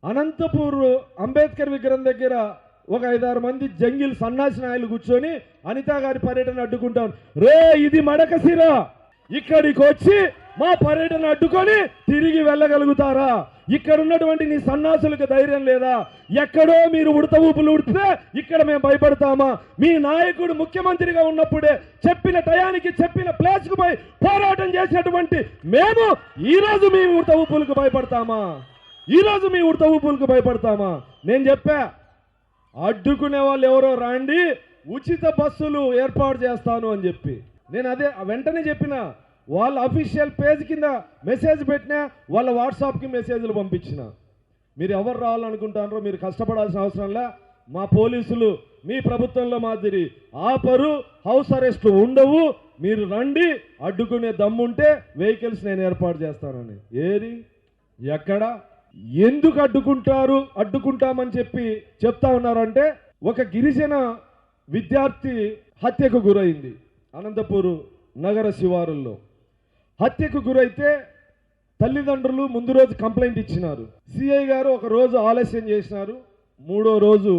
అనంతపూర్ అంబేద్కర్ విగ్రహం దగ్గర ఒక 5-6 మంది జంగిల్ సన్నాసి నాయలు కూర్చొని అనితా గారి పర్యటన అడ్డుకుంటాను. రే ఇది మడకసిర, ఇక్కడికి వచ్చి మా పర్యటన అడ్డుకొని తిరిగి వెళ్ళగలుగుతారా? ఇక్కడ ఉన్నటువంటి నీ సన్నాసులకు ధైర్యం లేదా? ఎక్కడో మీరు ఉడత ఊపులు ఉడితే ఇక్కడ మేము భయపడతామా? మీ నాయకుడు ముఖ్యమంత్రిగా ఉన్నప్పుడే చెప్పిన టయానికి చెప్పిన ప్లేస్కు పోయి పోరాటం చేసినటువంటి మేము ఈరోజు మీ ఉడత ఊపులకు భయపడతామా? ఈరోజు మీ ఉడత ఊపులకు భయపడతామా? నేను చెప్పా, అడ్డుకునే వాళ్ళు ఎవరో రాండి, ఉచిత బస్సులు ఏర్పాటు చేస్తాను అని చెప్పి. నేను అదే వెంటనే చెప్పిన, వాళ్ళ అఫీషియల్ పేజ్ కింద మెసేజ్ పెట్టినా, వాళ్ళ వాట్సాప్కి మెసేజ్లు పంపించిన. మీరు ఎవరు రావాలనుకుంటారో మీరు కష్టపడాల్సిన అవసరంలా. మా పోలీసులు మీ ప్రభుత్వంలో మాదిరి ఆపరు, హౌస్ అరెస్ట్లు ఉండవు. మీరు రండి, అడ్డుకునే దమ్ముంటే వెహికల్స్ నేను ఏర్పాటు చేస్తానని. ఏరి ఎక్కడ ఎందుకు అడ్డుకుంటామని చెప్పి చెప్తా ఉన్నారంటే, ఒక గిరిజన విద్యార్థి హత్యకు గురైంది అనంతపూర్ నగర శివారుల్లో. హత్యకు గురైతే తల్లిదండ్రులు ముందు రోజు కంప్లైంట్ ఇచ్చినారు. సిఐ గారు ఒక రోజు ఆలస్యం చేసినారు. 3వ రోజు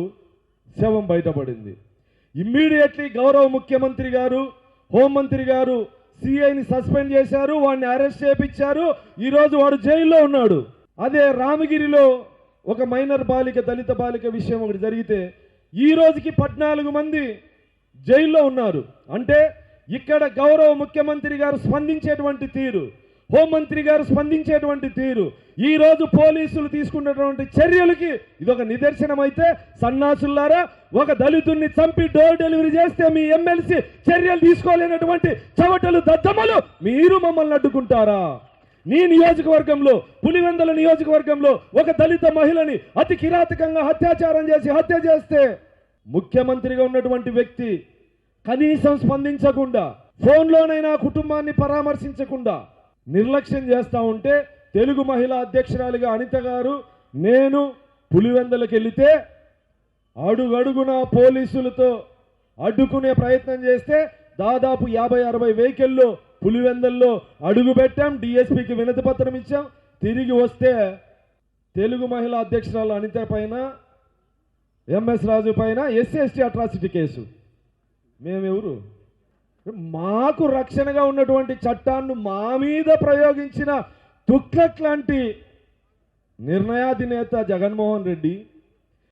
శవం బయటపడింది. ఇమ్మీడియట్లీ గౌరవ ముఖ్యమంత్రి గారు, హోంమంత్రి గారు సిఐని సస్పెండ్ చేశారు, వాడిని అరెస్ట్ చేయించారు. ఈరోజు వాడు జైల్లో ఉన్నాడు. అదే రామగిరిలో ఒక మైనర్ బాలిక, దళిత బాలిక విషయం ఒకటి జరిగితే ఈ రోజుకి 14 మంది జైల్లో ఉన్నారు. అంటే ఇక్కడ గౌరవ ముఖ్యమంత్రి గారు స్పందించేటువంటి తీరు, హోంమంత్రి గారు స్పందించేటువంటి తీరు, ఈ రోజు పోలీసులు తీసుకున్నటువంటి చర్యలకి ఇదొక నిదర్శనం. అయితే సన్నాసులారా, ఒక దళితుడిని చంపి డోర్ డెలివరీ చేస్తే మీ ఎమ్మెల్సీ చర్యలు తీసుకోలేనటువంటి చవటలు దద్దమ్మలు మీరు మమ్మల్ని అడ్డుకుంటారా? నీ నియోజకవర్గంలో, పులివెందుల నియోజకవర్గంలో ఒక దళిత మహిళని అతి కిరాతకంగా అత్యాచారం చేసి హత్య చేస్తే ముఖ్యమంత్రిగా ఉన్నటువంటి వ్యక్తి కనీసం స్పందించకుండా, ఫోన్లోనైనా కుటుంబాన్ని పరామర్శించకుండా నిర్లక్ష్యం చేస్తూ ఉంటే, తెలుగు మహిళా అధ్యక్షురాలిగా అనిత గారు నేను పులివెందులకు వెళితే అడుగడుగున పోలీసులతో అడ్డుకునే ప్రయత్నం చేస్తే దాదాపు 50-60 వెహికల్లో పులివెందుల్లో అడుగు పెట్టాం. డిఎస్పీకి వినతి పత్రం ఇచ్చాం. తిరిగి వస్తే తెలుగు మహిళా అధ్యక్షురాలు అనిత పైన, ఎంఎస్ రాజు పైన SC/ST అట్రాసిటీ కేసు. మేమెవరు? మాకు రక్షణగా ఉన్నటువంటి చట్టాన్ని మా మీద ప్రయోగించిన తుగ్లక్ లాంటి నిర్ణయాధినేత జగన్మోహన్ రెడ్డి